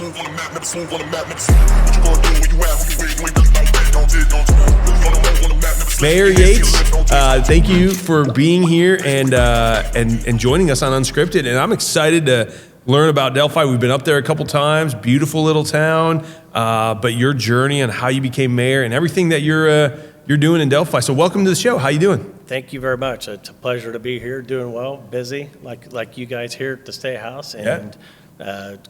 smooth on the map, never smooth on the map, never smooth. What you gonna do when you at, who you with, you ain't really about that, don't do, don't do. Really on the move on the map, never Mayor Yates, thank you for being here and joining us on Unscripted. And I'm excited to learn about Delphi. We've been up there a couple times. Beautiful little town, but your journey and how you became mayor and everything that you're doing in Delphi. So welcome to the show. How you doing? Thank you very much. It's a pleasure to be here, doing well, busy, like you guys here at the State House, and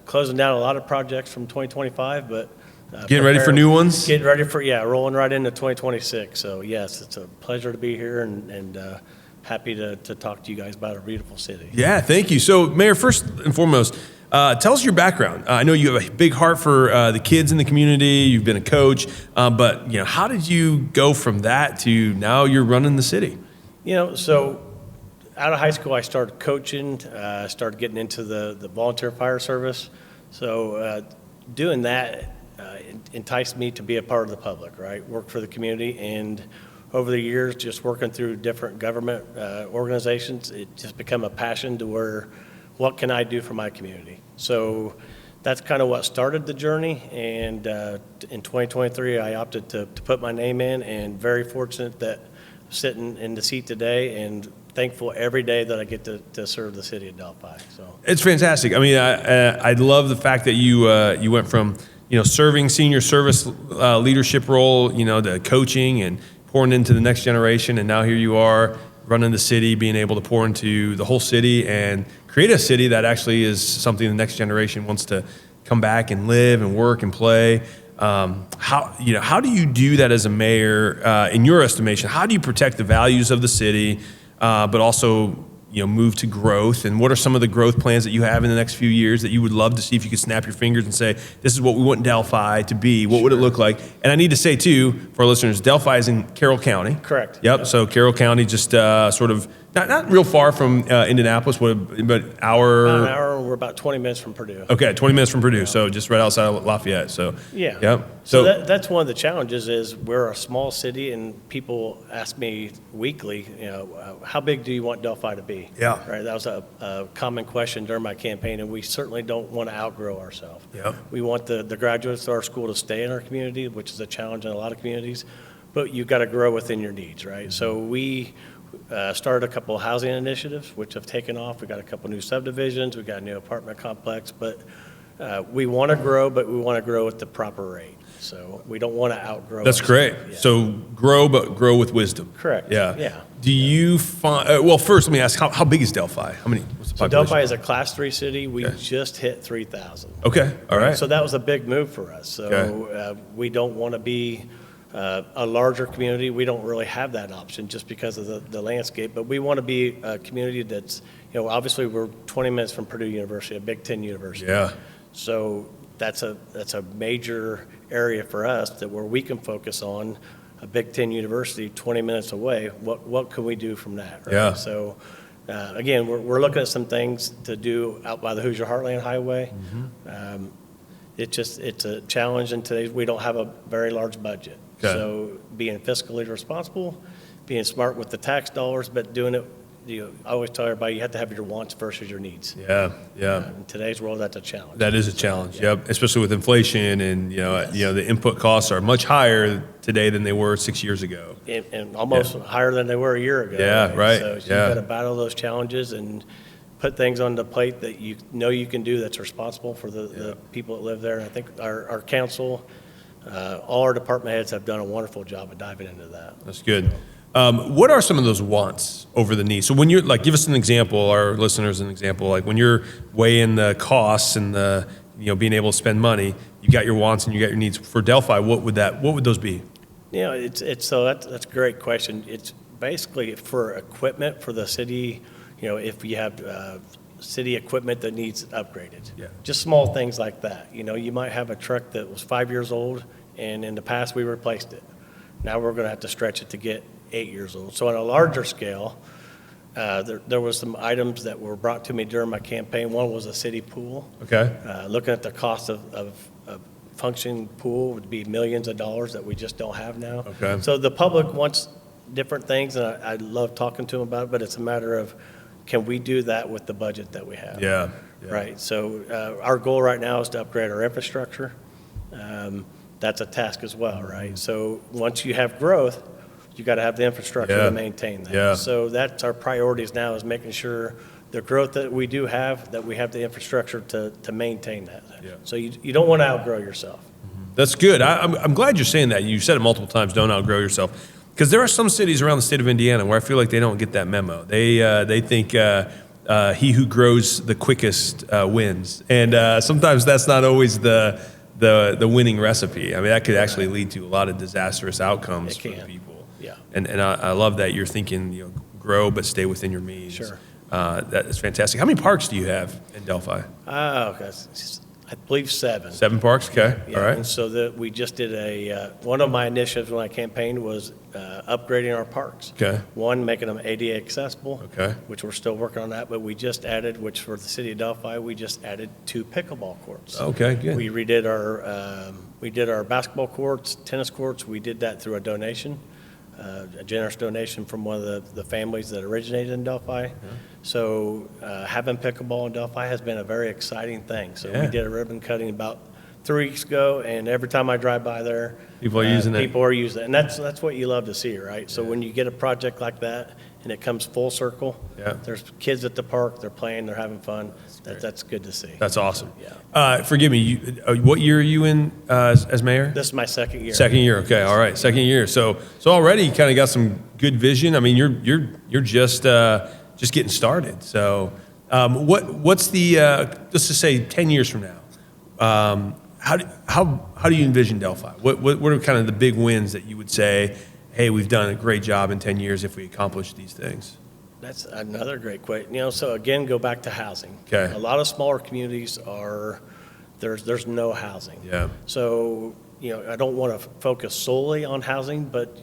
closing down a lot of projects from 2025 , but getting ready for new ones? Getting ready for, rolling right into 2026. So yes, it's a pleasure to be here and happy to talk to you guys about a beautiful city. Yeah, thank you. So Mayor, first and foremost, tell us your background. I know you have a big heart for the kids in the community. You've been a coach, but how did you go from that to now you're running the city? So out of high school, I started coaching, started getting into the volunteer fire service. So doing that enticed me to be a part of the public, right? Work for the community, and over the years, just working through different government organizations, it just become a passion to where, what can I do for my community? So that's kind of what started the journey, and in 2023, I opted to put my name in, and very fortunate that I'm sitting in the seat today, and thankful every day that I get to serve the city of Delphi. So it's fantastic. I mean, I love the fact that you went from serving senior service leadership role, to coaching and pouring into the next generation, and now here you are running the city, being able to pour into the whole city and create a city that actually is something the next generation wants to come back and live and work and play. How do you do that as a mayor, in your estimation? How do you protect the values of the city, but also move to growth? And what are some of the growth plans that you have in the next few years that you would love to see if you could snap your fingers and say, this is what we want Delphi to be? What would it look like? And I need to say too, for our listeners, Delphi is in Carroll County. Correct. Yep. So Carroll County, just sort of not real far from Indianapolis, but About an hour, we're about 20 minutes from Purdue. Okay, 20 minutes from Purdue, so just right outside of Lafayette. So yeah. Yep. So that's one of the challenges is we're a small city, and people ask me weekly, how big do you want Delphi to be? Yeah. Right. That was a common question during my campaign, and we certainly don't want to outgrow ourselves. Yep. We want the graduates of our school to stay in our community, which is a challenge in a lot of communities, but you've got to grow within your needs, right? Mm-hmm. So we started a couple of housing initiatives, which have taken off. We got a couple new subdivisions. We got a new apartment complex, but we want to grow, but we want to grow at the proper rate. So we don't want to outgrow. That's great. Yeah. So grow, but grow with wisdom. Correct. Yeah. Yeah. Do you find? Well, first let me ask, how big is Delphi? What's the So population? Delphi is a Class 3 city. We just hit 3,000. Okay. All right. So that was a big move for us. So we don't want to be a larger community. We don't really have that option just because of the landscape, but we want to be a community that's, obviously we're 20 minutes from Purdue University, a Big Ten university. Yeah. So that's a major area for us that where we can focus on a Big Ten university 20 minutes away. What can we do from that? Right? Yeah. So again, we're looking at some things to do out by the Hoosier Heartland Highway. Mm-hmm. It's a challenge, and today we don't have a very large budget. Okay. So being fiscally responsible, being smart with the tax dollars, but doing it, I always tell everybody you have to have your wants versus your needs. Yeah. Yeah. In today's world, that's a challenge. That is a challenge. Yep. Especially with inflation and the input costs are much higher today than they were 6 years ago. And almost higher than they were a year ago. Yeah. Right. So you've got to battle those challenges and put things on the plate that you can do that's responsible for the people that live there. And I think our council, all our department heads have done a wonderful job of diving into that. That's good. What are some of those wants over the needs? So when you're give us an example, our listeners an example, when you're weighing the costs and the being able to spend money, you got your wants and you got your needs. For Delphi, what would those be? That's a great question. It's basically for equipment for the city. If you have city equipment that needs upgraded, just small things like that. You might have a truck that was 5 years old, and in the past we replaced it. Now we're going to have to stretch it to get 8 years old. So on a larger scale, there was some items that were brought to me during my campaign. One was a city pool. Okay. Looking at the cost of functioning pool would be millions of dollars that we just don't have now. Okay. So the public wants different things, and I love talking to them about it, but it's a matter of can we do that with the budget that we have? Yeah. Right. So our goal right now is to upgrade our infrastructure. That's a task as well, right? So once you have growth, you got to have the infrastructure to maintain that. Yeah. So that's our priorities now, is making sure the growth that we do have, that we have the infrastructure to maintain that. Yeah. So you don't want to outgrow yourself. That's good. I'm glad you're saying that. You said it multiple times, don't outgrow yourself. Because there are some cities around the state of Indiana where I feel like they don't get that memo. They think he who grows the quickest wins. And sometimes that's not always the winning recipe. I mean, that could actually lead to a lot of disastrous outcomes for the people. Yeah. And I love that you're thinking, grow but stay within your means. Sure. That is fantastic. How many parks do you have in Delphi? Okay. I believe 7. 7 parks? Okay. Yeah, All right. and so we just did one of my initiatives when I campaigned was upgrading our parks. Okay. One, making them ADA accessible. Okay. Which we're still working on that, but we just added, which for the city of Delphi, we just added 2 pickleball courts. Okay, good. We redid our basketball courts, tennis courts. We did that through a donation, a generous donation from one of the families that originated in Delphi. Yeah. So having pickleball in Delphi has been a very exciting thing. So we did a ribbon cutting about 3 weeks ago, and every time I drive by there, people are using it. People are using it, and that's what you love to see, right? So when you get a project like that and it comes full circle, there's kids at the park, they're playing, they're having fun. That's good to see. That's awesome. Yeah. Forgive me. What year are you in as mayor? This is my second year. Second year. Okay. All right. Second year. So already you kind of got some good vision. I mean, you're just getting started. So what's the let's just say 10 years from now? How do you envision Delphi? What are kind of the big wins that you would say, hey, we've done a great job in 10 years if we accomplish these things? That's another great question. So again, go back to housing. Okay. A lot of smaller communities there's no housing. Yeah. So, I don't want to focus solely on housing, but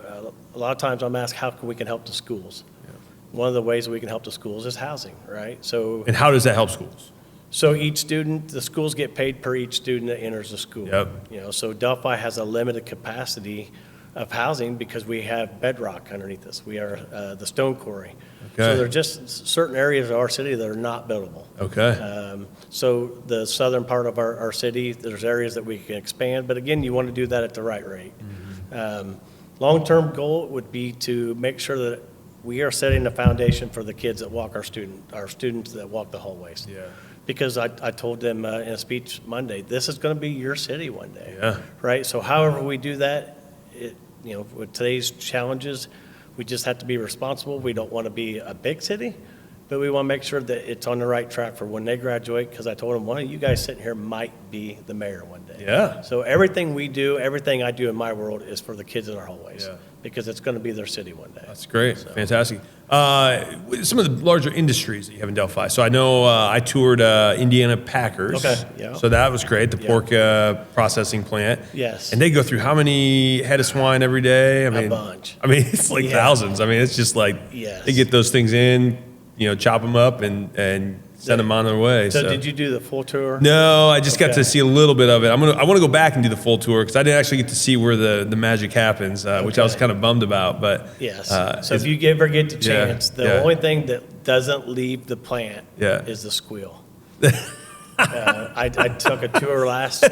a lot of times I'm asked how we can help the schools. Yeah. One of the ways we can help the schools is housing, right? So. And how does that help schools? So the schools get paid per each student that enters the school. Yep. So Delphi has a limited capacity of housing because we have bedrock underneath us. We are the stone quarry. Okay. So there are just certain areas of our city that are not buildable. Okay. So the southern part of our city, there's areas that we can expand, but again, you want to do that at the right rate. Mm-hmm. Long-term goal would be to make sure that we are setting the foundation for the kids that walk our students that walk the hallways. Yeah. Because I told them in a speech Monday, this is going to be your city one day. Yeah. Right? So however we do that, with today's challenges, we just have to be responsible. We don't want to be a big city, but we want to make sure that it's on the right track for when they graduate, because I told them, one of you guys sitting here might be the mayor one day. Yeah. So everything I do in my world is for the kids in our hallways, because it's going to be their city one day. That's great. So. Fantastic. Some of the larger industries that you have in Delphi. So I know I toured Indiana Packers. Okay. Yeah. So that was great. The pork processing plant. Yes. And they go through how many head of swine every day? A bunch. I mean, it's like thousands. I mean, it's just like they get those things in, chop them up and send them on their way. So did you do the full tour? No, I just got to see a little bit of it. I want to go back and do the full tour because I didn't actually get to see where the magic happens, which I was kind of bummed about. But yes. So if you ever get the chance, the only thing that doesn't leave the plant is the squeal. I took a tour last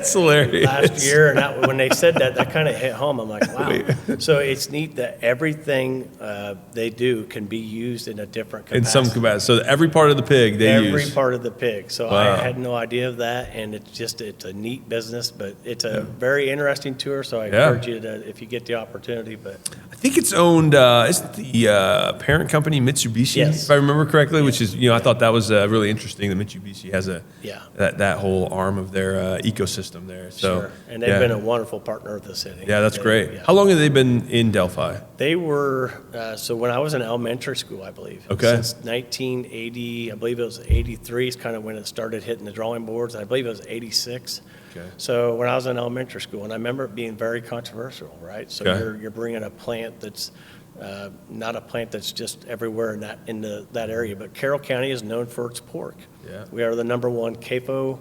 year, and when they said that kind of hit home. I'm like, wow. So it's neat that everything they do can be used in a different capacity. In some capacity. So every part of the pig they use. Every part of the pig. So I had no idea of that, and it's a neat business, but it's a very interesting tour, so I encourage you to, if you get the opportunity. But I think it's owned, isn't the parent company Mitsubishi, if I remember correctly, which is, I thought that was really interesting that Mitsubishi has that whole arm of their ecosystem there. So, sure. And they've been a wonderful partner of the city. Yeah, that's great. Yeah. How long have they been in Delphi? They were, so when I was in elementary school, I believe. Okay. Since 1980, I believe it was 83 is kind of when it started hitting the drawing boards. I believe it was 86. Okay. So when I was in elementary school, and I remember it being very controversial, right? So you're bringing a plant that's not a plant that's just everywhere in that area, but Carroll County is known for its pork. Yeah. We are the #1 CAFO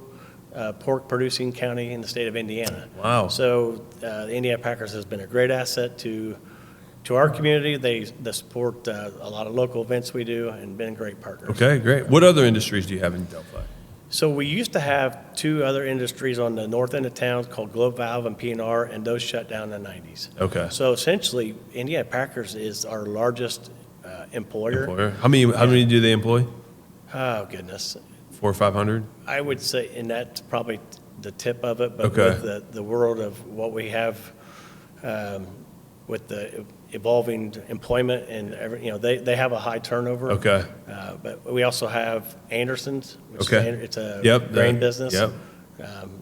pork producing county in the state of Indiana. Wow. So the Indiana Packers has been a great asset to to our community. They support a lot of local events we do and been great partners. Okay, great. What other industries do you have in Delphi? So we used to have 2 other industries on the north end of town called Globe Valve and P&R, and those shut down in the 90s. Okay. So essentially, Indiana Packers is our largest employer. How many do they employ? Oh, goodness. 400 or 500? I would say, and that's probably the tip of it, but Okay. with the world of what we have with the evolving employment and they have a high turnover. Okay. But we also have Anderson's, which Okay. it's a Yep, grain business. Yep.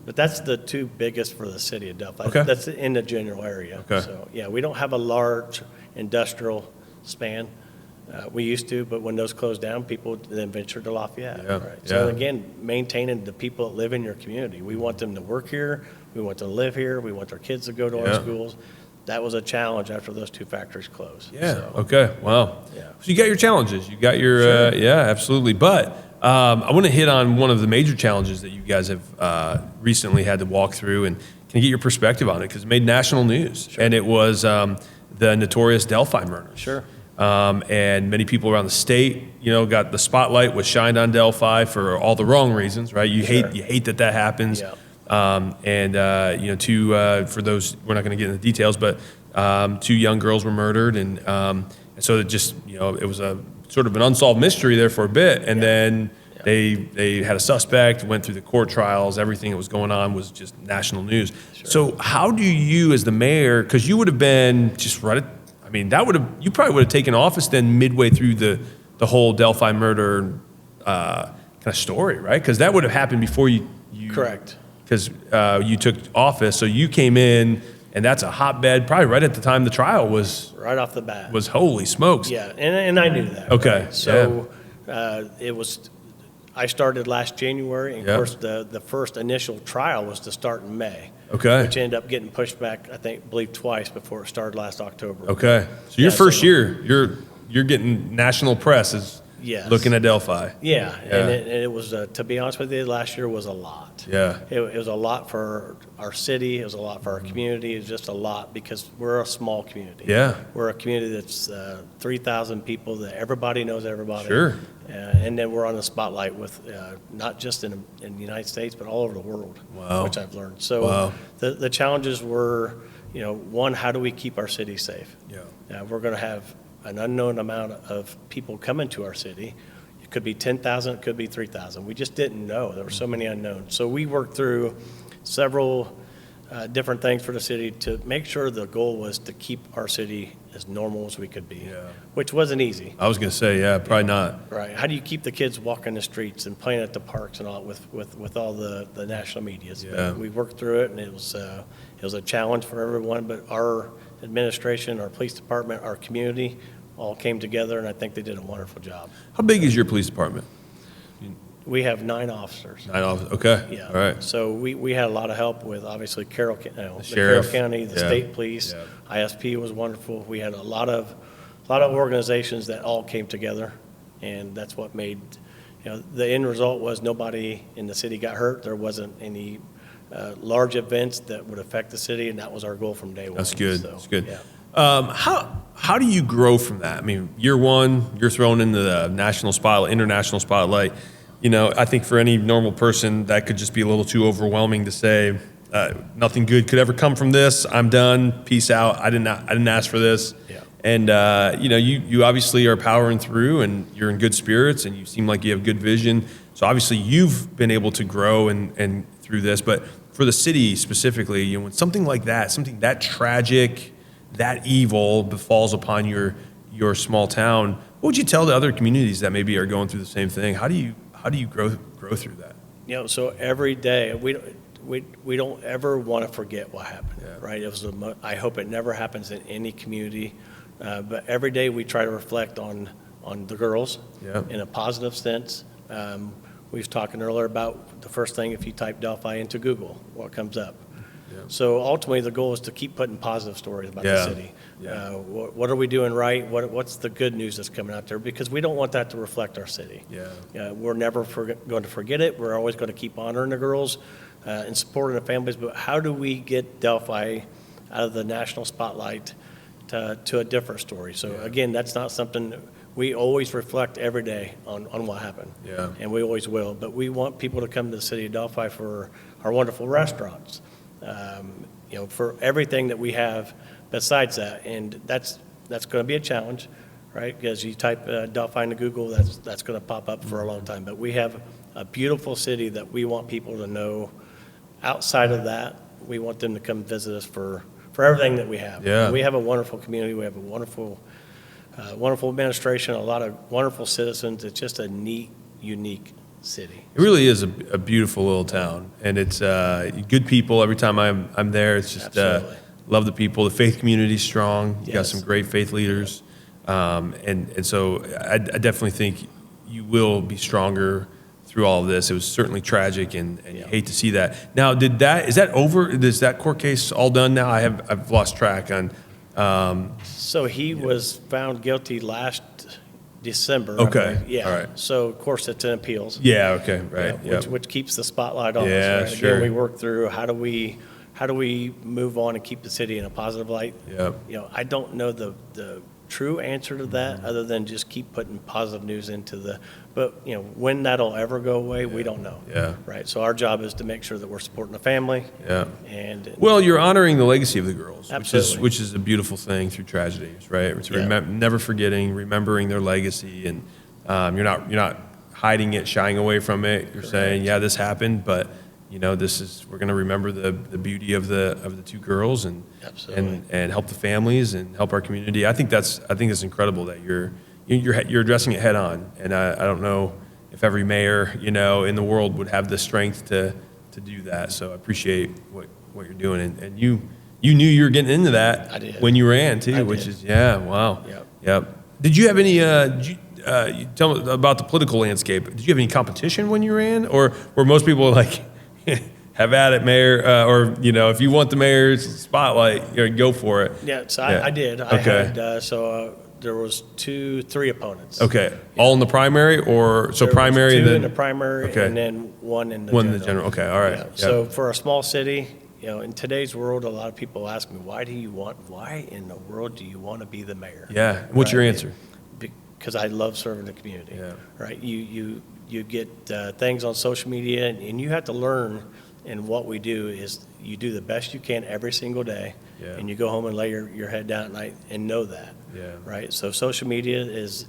But that's the 2 biggest for the city of Delphi. Okay. That's in the general area. Okay. So, yeah, we don't have a large industrial span. We used to, but when those closed down, people then ventured to Lafayette. Yeah, Right? So yeah. again, maintaining the people that live in your community. We want them to work here. We want them to live here. We want their kids to go to our Yeah. schools. That was a challenge after those 2 factories closed. Yeah. So, Okay. Wow. Yeah. So you got your challenges. You got your yeah, absolutely. But I want to hit on one of the major challenges that you guys have recently had to walk through, and can I get your perspective on it because it made national news, and it was the notorious Delphi murders. Sure. And many people around the state, got the spotlight was shined on Delphi for all the wrong reasons, right? You Sure. hate that happens. Yeah. For those, we're not going to get into the details, but 2 young girls were murdered, and so it just, it was a sort of an unsolved mystery there for a bit, and then they had a suspect, went through the court trials, everything that was going on was just national news. Sure. So how do you, as the mayor, because you would have been just right at, you probably would have taken office then midway through the whole Delphi murder kind of story, right? Because that would have happened before you Correct. because you took office. So you came in, and that's a hotbed, probably right at the time the trial was Right off the bat. holy smokes. Yeah, and I knew that. Okay, Right? So I started last January, and Yeah. of course, the first initial trial was to start in May. Okay. Which ended up getting pushed back, I believe twice before it started last October. Okay. So your Yeah, first so- year, you're getting national press is Yes. looking at Delphi. Yeah, Yeah. and it was, to be honest with you, last year was a lot. Yeah. It was a lot for our city, it was a lot for our community, it was just a lot because we're a small community. Yeah. We're a community that's 3,000 people that everybody knows everybody. Sure. And then we're on the spotlight with, not just in the United States, but all over the world. Wow. Which I've learned. So Wow. the challenges were, one, how do we keep our city safe? Yeah. We're going to have an unknown amount of people coming to our city. It could be 10,000, it could be 3,000. We just didn't know. There were so many unknowns. So we worked through several different things for the city to make sure the goal was to keep our city as normal as we could be, Yeah. which wasn't easy. I was going to say, yeah, probably not. Right. How do you keep the kids walking the streets and playing at the parks and all with all the national medias? Yeah. But we worked through it, and it was a challenge for everyone. But our administration, our police department, our community all came together, and I think they did a wonderful job. How big is your police department? We have 9 officers. 9 officers. Okay. Yeah. All right. So we had a lot of help with obviously the Carroll sheriff. County, the Yeah. state police, Yeah. ISP was wonderful. We had a lot of organizations that all came together, and that's what made, the end result was nobody in the city got hurt. There wasn't any large events that would affect the city, and that was our goal from day one. That's good. So, That's good. Yeah. How do you grow from that? I mean, year one, you're thrown into the national spotlight, international spotlight. I think for any normal person, that could just be a little too overwhelming to say, nothing good could ever come from this. I'm done. Peace out. I didn't ask for this. Yeah. And you obviously are powering through, and you're in good spirits, and you seem like you have good vision. So obviously, you've been able to grow and through this. But for the city specifically, when something like that, something that tragic, that evil befalls upon your small town, what would you tell the other communities that maybe are going through the same thing? How do you grow through that? So every day, we don't ever want to forget what happened, Yeah. right? I hope it never happens in any community, but every day we try to reflect on the girls Yeah. in a positive sense. We was talking earlier about the first thing, if you type Delphi into Google, what comes up. Yeah. So ultimately, the goal is to keep putting positive stories about Yeah. the city. Yeah. What are we doing right? What's the good news that's coming out there? Because we don't want that to reflect our city. Yeah. We're never going to forget it. We're always going to keep honoring the girls and supporting the families. But how do we get Delphi out of the national spotlight to a different story. So again, that's not something we always reflect every day on what happened. Yeah. And we always will. But we want people to come to the city of Delphi for our wonderful restaurants, for everything that we have besides that. And that's going to be a challenge, right? Because you type Delphi into Google, that's going to pop up for a long time. But we have a beautiful city that we want people to know. Outside of that, we want them to come visit us for everything that we have. Yeah. We have a wonderful community. We have a wonderful administration, a lot of wonderful citizens. It's just a neat, unique city. It really is a beautiful little town, and it's good people. Every time I'm there, it's just love the people. The faith community's strong. You got Yes. some great faith leaders, and so I definitely think you will be stronger through all of this. It was certainly tragic, and you hate to see that. Now, is that over? Is that court case all done now? I've lost track on. So he was found guilty last December. Okay. Yeah. All right. So of course it's in appeals. Yeah. Okay. Right. Yeah, which keeps the spotlight on Yeah, us. Right? sure. Again, we work through how do we move on and keep the city in a positive light. Yep. I don't know the true answer to that other than just keep putting positive news into but when that'll ever go away, we don't know. Yeah. Right. So our job is to make sure that we're supporting the family. Yeah. And Well, you're honoring the legacy of the girls, Absolutely. which is a beautiful thing through tragedies, right? It's never forgetting, remembering their legacy, and you're not hiding it, shying away from it. You're saying, yeah, this happened, but we're going to remember the beauty of the two girls and Absolutely. and help the families and help our community. I think it's incredible that you're addressing it head on, and I don't know if every mayor in the world would have the strength to do that. So I appreciate what you're doing, and you knew you were getting into that I did. when you ran too, which did. is wow. Yep. Did you have any? You tell me about the political landscape. Did you have any competition when you ran, or were most people like? Have at it, Mayor, or if you want the mayor's spotlight, go for it. Yeah, so I did. I had there was 3 opponents. Okay, all in the primary, or so There primary was 2 and then in the primary, Okay. and then 1 in the one general. in the general. Okay, all right. Yeah. Yep. So for a small city, in today's world, a lot of people ask me, why in the world do you want to be the mayor? Yeah. What's your Right? answer? Because I love serving the community. Yeah. Right. You get things on social media, and you have to learn. And what we do is you do the best you can every single day, Yeah. and you go home and lay your head down at night and know that. Yeah. Right. So social media is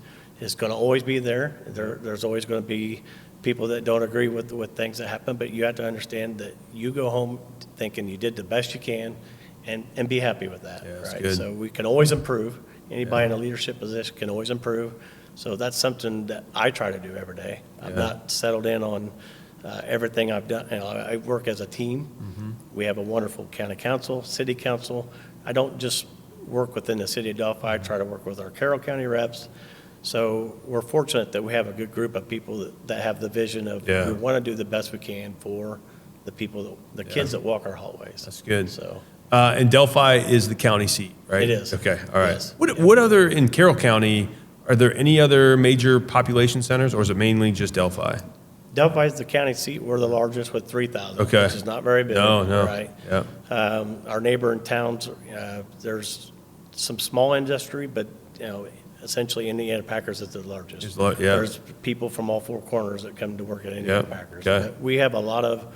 going to always be there. There's always going to be people that don't agree with things that happen, but you have to understand that you go home thinking you did the best you can, and be happy with that. Yeah, that's right. good. So we can always improve. Anybody in a leadership position can always improve. So that's something that I try to do every day. I'm not settled in on everything I've done. I work as a team. Mm-hmm. We have a wonderful county council, city council. I don't just work within the city of Delphi. I try to work with our Carroll County reps. So we're fortunate that we have a good group of people that have the vision of we want to do the best we can for the people, the kids that walk our hallways. That's good. So And Delphi is the county seat, right? It is. Okay, all right. Yes. What other, in Carroll County, are there any other major population centers, or is it mainly just Delphi? Delphi is the county seat. We're the largest with 3,000, Okay. which is not very big. No. Right. Yeah. Our neighboring towns, there's some small industry, but essentially Indiana Packers is the largest. There's people from all 4 corners that come to work at Indiana Packers. Okay. But we have a lot of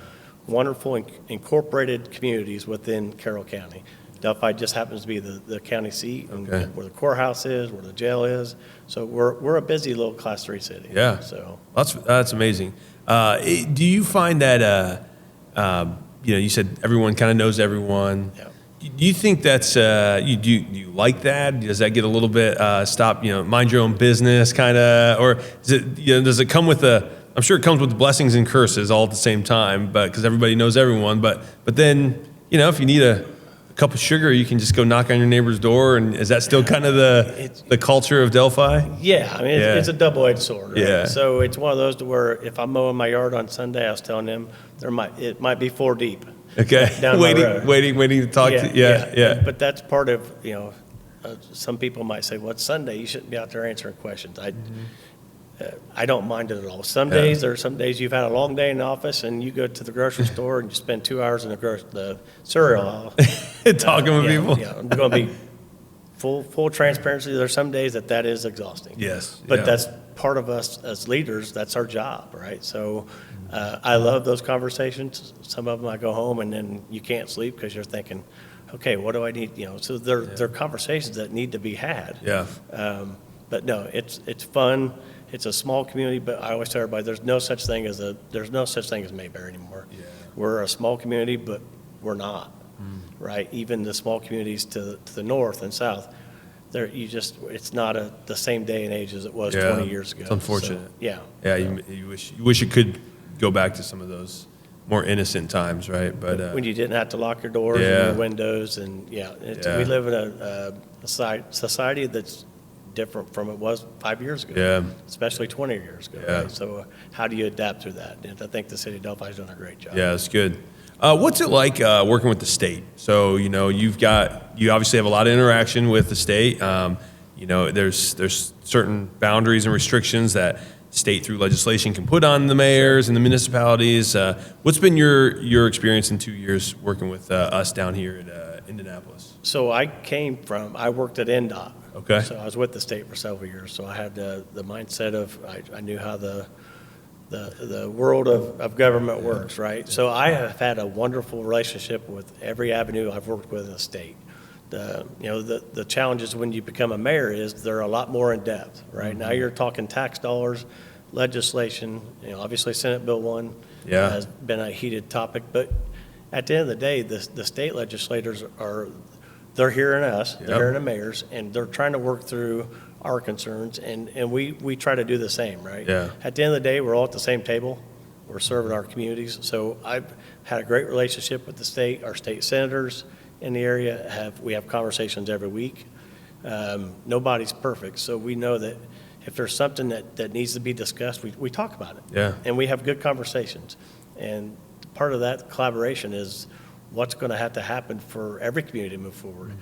wonderful incorporated communities within Carroll County. Delphi just happens to be the county seat, and where the courthouse is, where the jail is. So we're a busy little Class 3 city. Yeah. So That's amazing. Do you find that you said everyone kind of knows everyone? Yeah. Do you think that's do you like that? Does that get a little bit stop mind your own business kind of, or does it come with I'm sure it comes with blessings and curses all at the same time, but because everybody knows everyone. But then if you need a cup of sugar, you can just go knock on your neighbor's door, and is that still kind of the culture of Delphi? Yeah, I mean, it's a double-edged sword. Right? Yeah. So it's one of those to where if I'm mowing my yard on Sunday, I was telling them it might be 4 deep. Okay. Down my road. waiting to talk to. Yeah. But that's part of some people might say, well, it's Sunday, you shouldn't be out there answering questions. I don't mind it at all. Some days you've had a long day in the office and you go to the grocery store and you spend 2 hours in the cereal aisle. Talking with people. Yeah, I'm going to be full transparency, there's some days that is exhausting. Yes. But yeah. that's part of us as leaders, that's our job, right? So I love those conversations. Some of them I go home and then you can't sleep because you're thinking, okay, what do I need? So they're conversations that need to be had. Yeah. But no, it's fun. It's a small community, but I always tell everybody there's no such thing as Mayberry anymore. Yeah. We're a small community, but we're not, right? Even the small communities to the north and south, it's not the same day and age as it was 20 years ago. It's unfortunate. So, yeah. Yeah, you wish it could go back to some of those more innocent times, right? But when you didn't have to lock your doors and your windows, and we live in a society that's different from it was 5 years ago, especially 20 years ago. Yeah. Right? So how do you adapt through that? And I think the city of Delphi has done a great job. Yeah, it's good. What's it like working with the state? So you obviously have a lot of interaction with the state. There's certain boundaries and restrictions that state through legislation can put on the mayors and the municipalities. What's been your experience in 2 years working with us down here at Indianapolis? So I worked at NDOT. Okay. So I was with the state for several years. So I had the mindset of, I knew how the world of government works, right? So I have had a wonderful relationship with every avenue I've worked with in the state. The challenges when you become a mayor is they're a lot more in depth, right? Now you're talking tax dollars, legislation, obviously Senate Bill 1 has been a heated topic, but at the end of the day, the state legislators they're hearing us, they're hearing the mayors, and they're trying to work through our concerns, and we try to do the same, right? Yeah. At the end of the day, we're all at the same table. We're serving our communities. So I've had a great relationship with the state. Our state senators in the area we have conversations every week. Nobody's perfect, so we know that if there's something that needs to be discussed, we talk about it. Yeah. And we have good conversations. And part of that collaboration is what's going to have to happen for every community to move forward.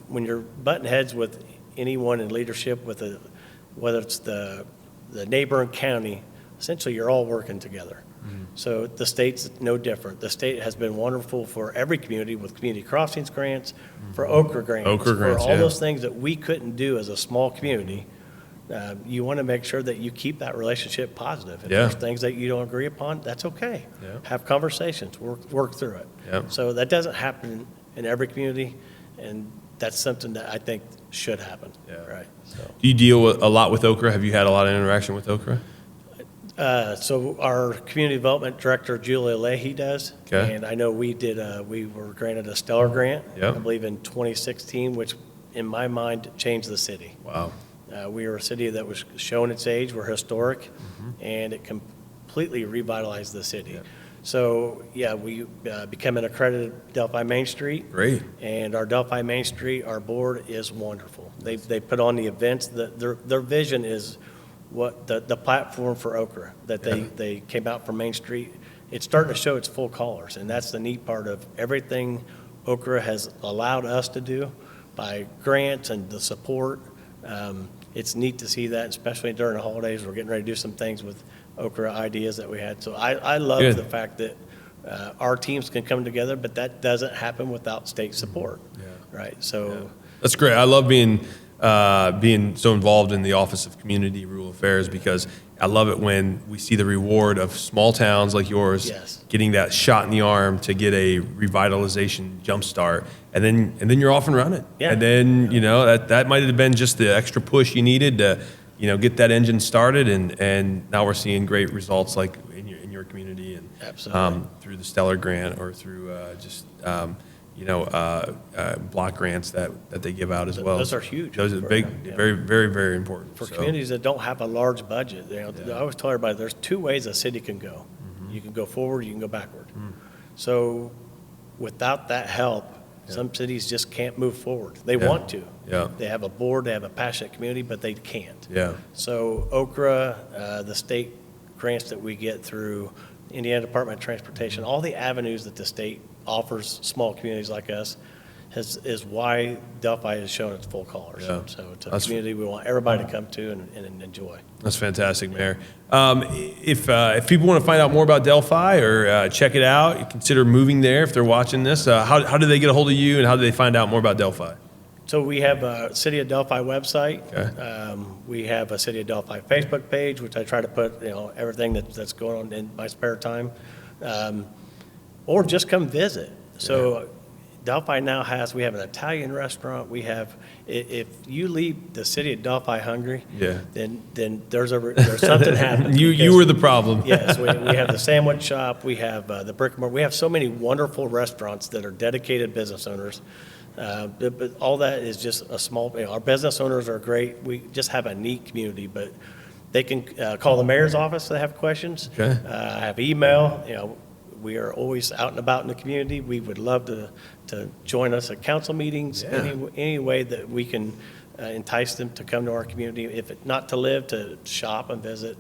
When you're butting heads with anyone in leadership, whether it's the neighboring county, essentially you're all working together. So the state's no different. The state has been wonderful for every community with community crossings grants, for Okra grants, for all those things that we couldn't do as a small community. You want to make sure that you keep that relationship positive. If there's things that you don't agree upon, that's okay. Have conversations, work through it. So that doesn't happen in every community, and that's something that I think should happen. Right. So. Do you deal a lot with Okra? Have you had a lot of interaction with Okra? So our community development director, Julia Leahy, does. Okay. And I know we were granted a stellar grant, Yep. I believe in 2016, which in my mind changed the city. Wow. We were a city that was showing its age, we're historic, and it completely revitalized the city. Yep. So, we become an accredited Delphi Main Street. Great. And our Delphi Main Street, our board is wonderful. They put on the events, their vision is what the platform for Okra, that they came out from Main Street. It's starting to show its full colors, and that's the neat part of everything Okra has allowed us to do by grants and the support. It's neat to see that, especially during the holidays. We're getting ready to do some things with Okra ideas that we had. So I love the fact that our teams can come together, but that doesn't happen without state support. Right. So that's great. I love being so involved in the Office of Community Rural Affairs, because I love it when we see the reward of small towns like yours getting that shot in the arm to get a revitalization jumpstart, and then you're off and running. And then that might have been just the extra push you needed to get that engine started, and now we're seeing great results like in your community and absolutely through the Stellar Grant or through block grants that they give out as well. Those are huge. Those are big, very, very, very important. For communities that don't have a large budget. I always tell everybody there's two ways a city can go. You can go forward, you can go backward. So without that help, some cities just can't move forward. They want to. They have a board, they have a passionate community, but they can't. So Okra, the state grants that we get through Indiana Department of Transportation, all the avenues that the state offers small communities like us is why Delphi has shown its full colors. So it's a community we want everybody to come to and enjoy. That's fantastic, Mayor. If people want to find out more about Delphi or check it out, consider moving there if they're watching this, how do they get a hold of you, and how do they find out more about Delphi? So we have a City of Delphi website. Okay. We have a City of Delphi Facebook page, which I try to put, everything that's going on in my spare time. Or just come visit. So Delphi now we have an Italian restaurant. We have, if you leave the City of Delphi hungry, then there's something happening. You were the problem. Yes, we have the sandwich shop. We have the brick and mortar. We have so many wonderful restaurants that are dedicated business owners. But all that is just a small, our business owners are great. We just have a neat community, but they can call the mayor's office if they have questions. Okay. Have email, we are always out and about in the community. We would love to join us at council meetings, any way that we can entice them to come to our community. If not to live, to shop and visit,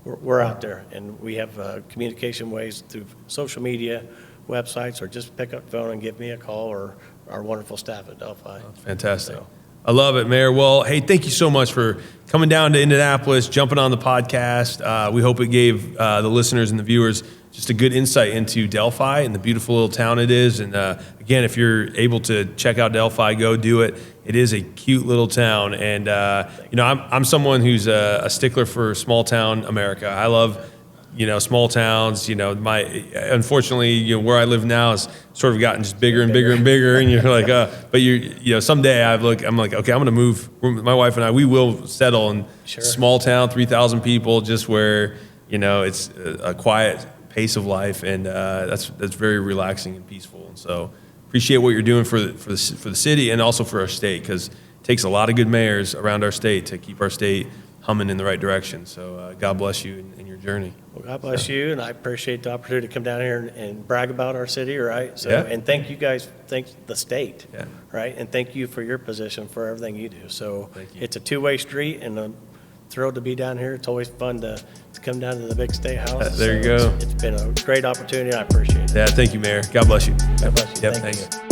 we're out there. And we have communication ways through social media, websites, or just pick up the phone and give me a call, or our wonderful staff at Delphi. Fantastic. I love it, Mayor. Well, hey, thank you so much for coming down to Indianapolis, jumping on the podcast. We hope it gave the listeners and the viewers just a good insight into Delphi and the beautiful little town it is. And again, if you're able to check out Delphi, go do it. It is a cute little town. And, I'm someone who's a stickler for small town America. I love small towns. Unfortunately, where I live now has sort of gotten just bigger and bigger and bigger. And you're like, but someday I'm like, okay, I'm going to move. My wife and I, we will settle in small town, 3,000 people, just where it's a quiet pace of life, and that's very relaxing and peaceful. And so appreciate what you're doing for the city and also for our state, because it takes a lot of good mayors around our state to keep our state humming in the right direction. So God bless you in your journey. Well, God bless you, and I appreciate the opportunity to come down here and brag about our city, right? So, and thank you guys, thank the state, right? And thank you for your position, for everything you do. So it's a two-way street, and I'm thrilled to be down here. It's always fun to come down to the big state house. There you go. It's been a great opportunity. I appreciate it. Yeah, thank you, Mayor. God bless you. God bless you. Yep, Thank thanks. you.